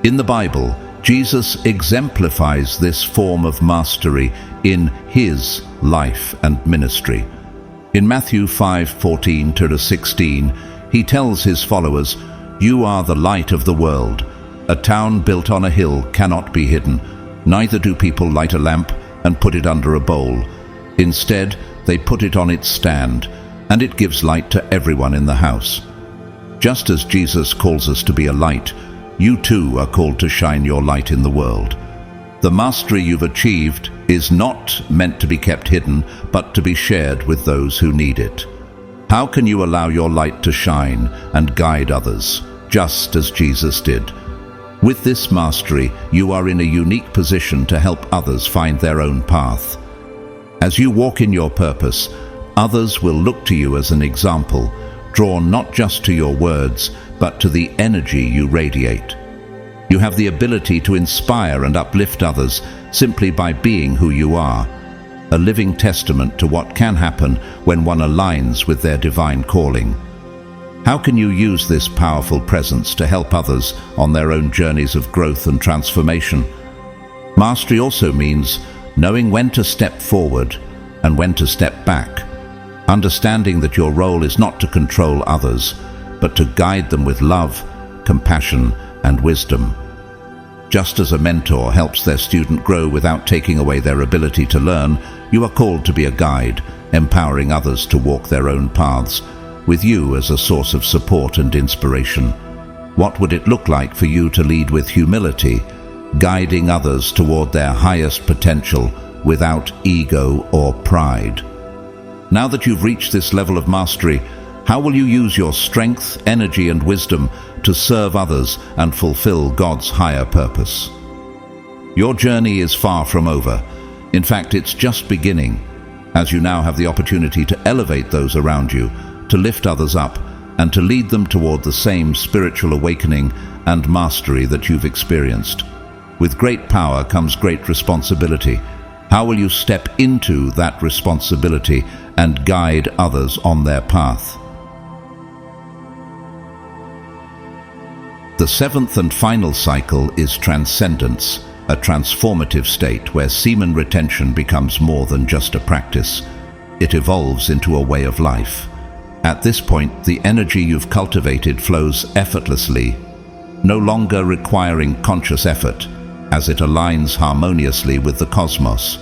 In the Bible, Jesus exemplifies this form of mastery in his life and ministry. In Matthew 5:14-16, he tells his followers, "You are the light of the world. A town built on a hill cannot be hidden. Neither do people light a lamp and put it under a bowl. Instead, they put it on its stand, and it gives light to everyone in the house." Just as Jesus calls us to be a light, you too are called to shine your light in the world. The mastery you've achieved is not meant to be kept hidden, but to be shared with those who need it. How can you allow your light to shine and guide others, just as Jesus did? With this mastery, you are in a unique position to help others find their own path. As you walk in your purpose, others will look to you as an example, drawn not just to your words, but to the energy you radiate. You have the ability to inspire and uplift others simply by being who you are, a living testament to what can happen when one aligns with their divine calling. How can you use this powerful presence to help others on their own journeys of growth and transformation? Mastery also means knowing when to step forward and when to step back, understanding that your role is not to control others, but to guide them with love, compassion, and wisdom. Just as a mentor helps their student grow without taking away their ability to learn, you are called to be a guide, empowering others to walk their own paths, with you as a source of support and inspiration. What would it look like for you to lead with humility, guiding others toward their highest potential without ego or pride? Now that you've reached this level of mastery, How will you use your strength, energy, and wisdom to serve others and fulfill God's higher purpose? Your journey is far from over. In fact, it's just beginning, as you now have the opportunity to elevate those around you, to lift others up, and to lead them toward the same spiritual awakening and mastery that you've experienced. With great power comes great responsibility. How will you step into that responsibility and guide others on their path? The seventh and final cycle is Transcendence, a transformative state where semen retention becomes more than just a practice. It evolves into a way of life. At this point, the energy you've cultivated flows effortlessly, no longer requiring conscious effort, as it aligns harmoniously with the cosmos.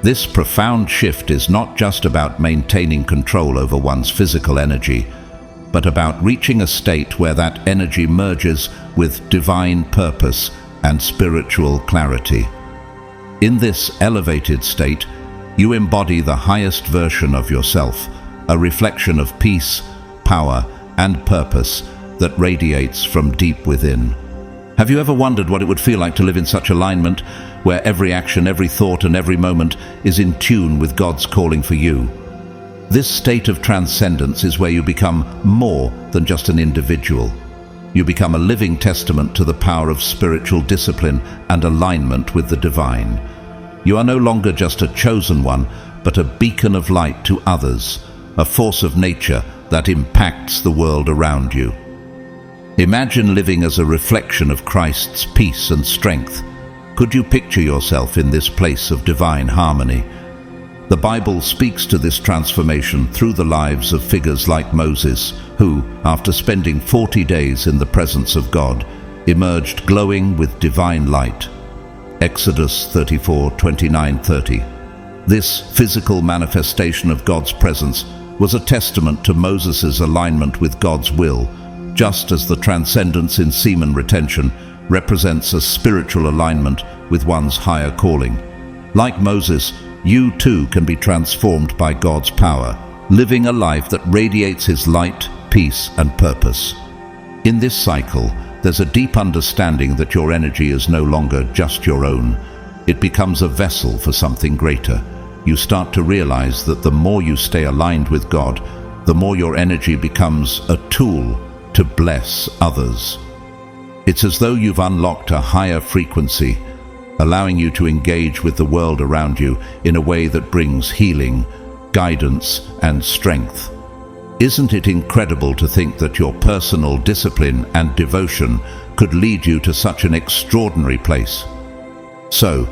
This profound shift is not just about maintaining control over one's physical energy, but about reaching a state where that energy merges with divine purpose and spiritual clarity. In this elevated state, you embody the highest version of yourself, a reflection of peace, power, and purpose that radiates from deep within. Have you ever wondered what it would feel like to live in such alignment, where every action, every thought, and every moment is in tune with God's calling for you? This state of transcendence is where you become more than just an individual. You become a living testament to the power of spiritual discipline and alignment with the divine. You are no longer just a chosen one, but a beacon of light to others, a force of nature that impacts the world around you. Imagine living as a reflection of Christ's peace and strength. Could you picture yourself in this place of divine harmony? The Bible speaks to this transformation through the lives of figures like Moses, who, after spending 40 days in the presence of God, emerged glowing with divine light. Exodus 34:29-30. This physical manifestation of God's presence was a testament to Moses' alignment with God's will, just as the transcendence in semen retention represents a spiritual alignment with one's higher calling. Like Moses, you too can be transformed by God's power, living a life that radiates His light, peace, and purpose. In this cycle, there's a deep understanding that your energy is no longer just your own. It becomes a vessel for something greater. You start to realize that the more you stay aligned with God, the more your energy becomes a tool to bless others. It's as though you've unlocked a higher frequency, allowing you to engage with the world around you in a way that brings healing, guidance, and strength. Isn't it incredible to think that your personal discipline and devotion could lead you to such an extraordinary place? So,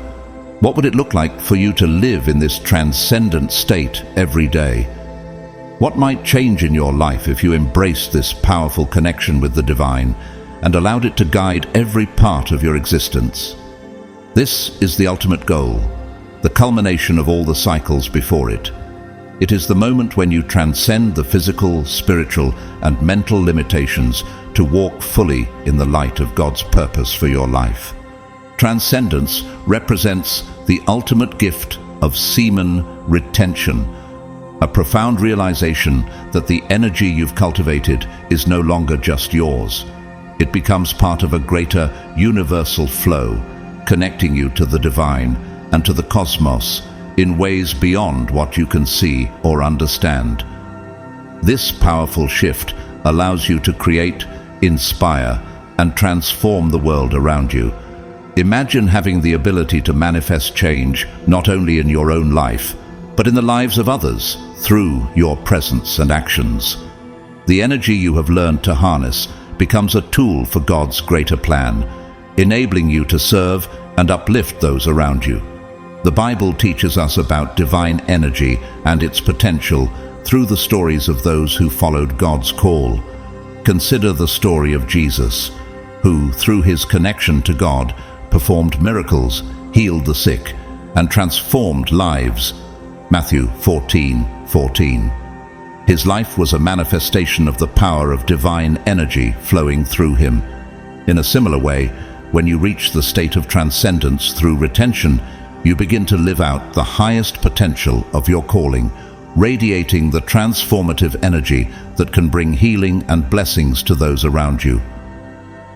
what would it look like for you to live in this transcendent state every day? What might change in your life if you embraced this powerful connection with the divine and allowed it to guide every part of your existence? This is the ultimate goal, the culmination of all the cycles before it. It is the moment when you transcend the physical, spiritual, and mental limitations to walk fully in the light of God's purpose for your life. Transcendence represents the ultimate gift of semen retention, a profound realization that the energy you've cultivated is no longer just yours. It becomes part of a greater universal flow, connecting you to the divine and to the cosmos in ways beyond what you can see or understand. This powerful shift allows you to create, inspire, and transform the world around you. Imagine having the ability to manifest change not only in your own life, but in the lives of others through your presence and actions. The energy you have learned to harness becomes a tool for God's greater plan, enabling you to serve and uplift those around you. The Bible teaches us about divine energy and its potential through the stories of those who followed God's call. Consider the story of Jesus, who, through his connection to God, performed miracles, healed the sick, and transformed lives. Matthew 14:14. His life was a manifestation of the power of divine energy flowing through him. In a similar way, when you reach the state of transcendence through retention, you begin to live out the highest potential of your calling, radiating the transformative energy that can bring healing and blessings to those around you.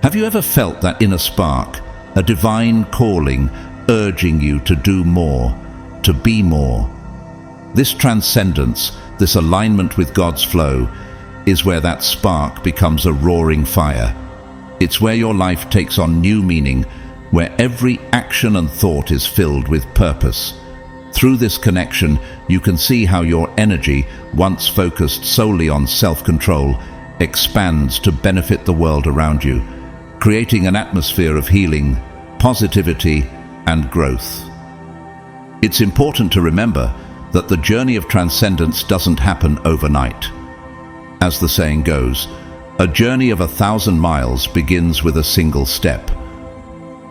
Have you ever felt that inner spark, a divine calling urging you to do more, to be more? This transcendence, this alignment with God's flow, is where that spark becomes a roaring fire. It's where your life takes on new meaning, where every action and thought is filled with purpose. Through this connection, you can see how your energy, once focused solely on self-control, expands to benefit the world around you, creating an atmosphere of healing, positivity, and growth. It's important to remember that the journey of transcendence doesn't happen overnight. As the saying goes, a journey of 1,000 miles begins with a single step.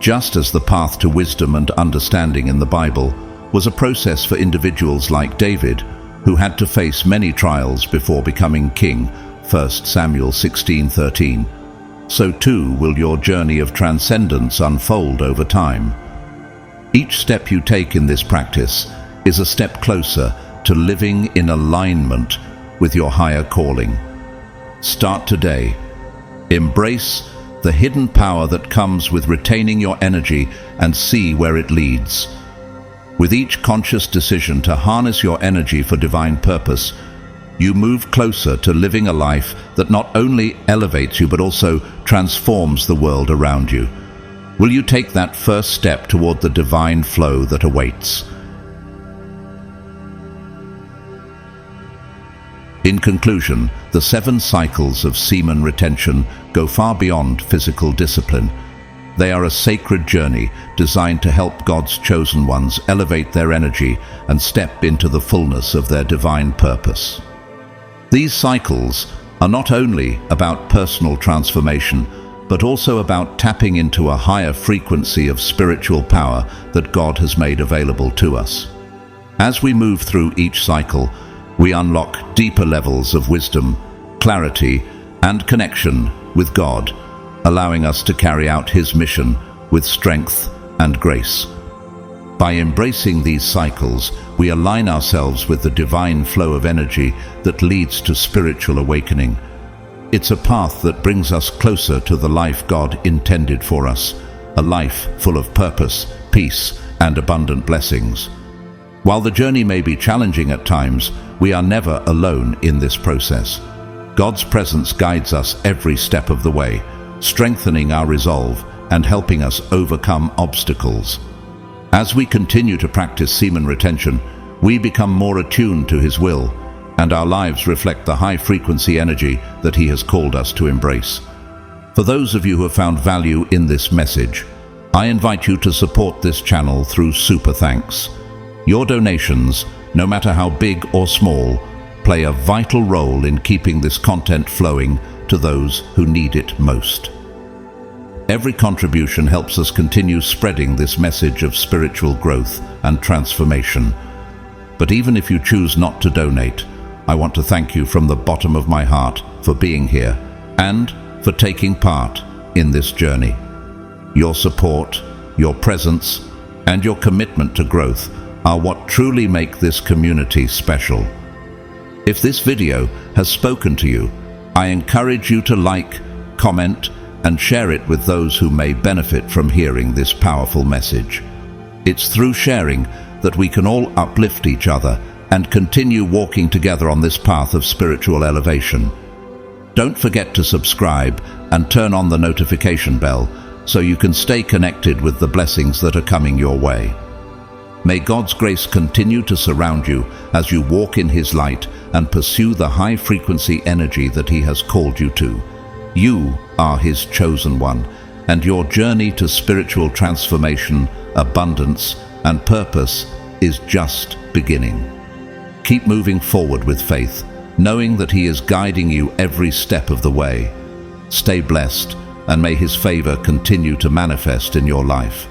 Just as the path to wisdom and understanding in the Bible was a process for individuals like David, who had to face many trials before becoming king, 1 Samuel 16:13, so too will your journey of transcendence unfold over time. Each step you take in this practice is a step closer to living in alignment with your higher calling. Start today. Embrace the hidden power that comes with retaining your energy and see where it leads. With each conscious decision to harness your energy for divine purpose, you move closer to living a life that not only elevates you but also transforms the world around you. Will you take that first step toward the divine flow that awaits? In conclusion, the 7 cycles of semen retention go far beyond physical discipline. They are a sacred journey designed to help God's chosen ones elevate their energy and step into the fullness of their divine purpose. These cycles are not only about personal transformation, but also about tapping into a higher frequency of spiritual power that God has made available to us. As we move through each cycle, we unlock deeper levels of wisdom, clarity, and connection with God, allowing us to carry out His mission with strength and grace. By embracing these cycles, we align ourselves with the divine flow of energy that leads to spiritual awakening. It's a path that brings us closer to the life God intended for us, a life full of purpose, peace, and abundant blessings. While the journey may be challenging at times, we are never alone in this process. God's presence guides us every step of the way, strengthening our resolve and helping us overcome obstacles. As we continue to practice semen retention, we become more attuned to His will, and our lives reflect the high-frequency energy that He has called us to embrace. For those of you who have found value in this message, I invite you to support this channel through Super Thanks. Your donations, no matter how big or small, play a vital role in keeping this content flowing to those who need it most. Every contribution helps us continue spreading this message of spiritual growth and transformation. But even if you choose not to donate, I want to thank you from the bottom of my heart for being here and for taking part in this journey. Your support, your presence, and your commitment to growth are what truly make this community special. If this video has spoken to you, I encourage you to like, comment, and share it with those who may benefit from hearing this powerful message. It's through sharing that we can all uplift each other and continue walking together on this path of spiritual elevation. Don't forget to subscribe and turn on the notification bell so you can stay connected with the blessings that are coming your way. May God's grace continue to surround you as you walk in His light and pursue the high-frequency energy that He has called you to. You are His chosen one, and your journey to spiritual transformation, abundance, and purpose is just beginning. Keep moving forward with faith, knowing that He is guiding you every step of the way. Stay blessed, and may His favor continue to manifest in your life.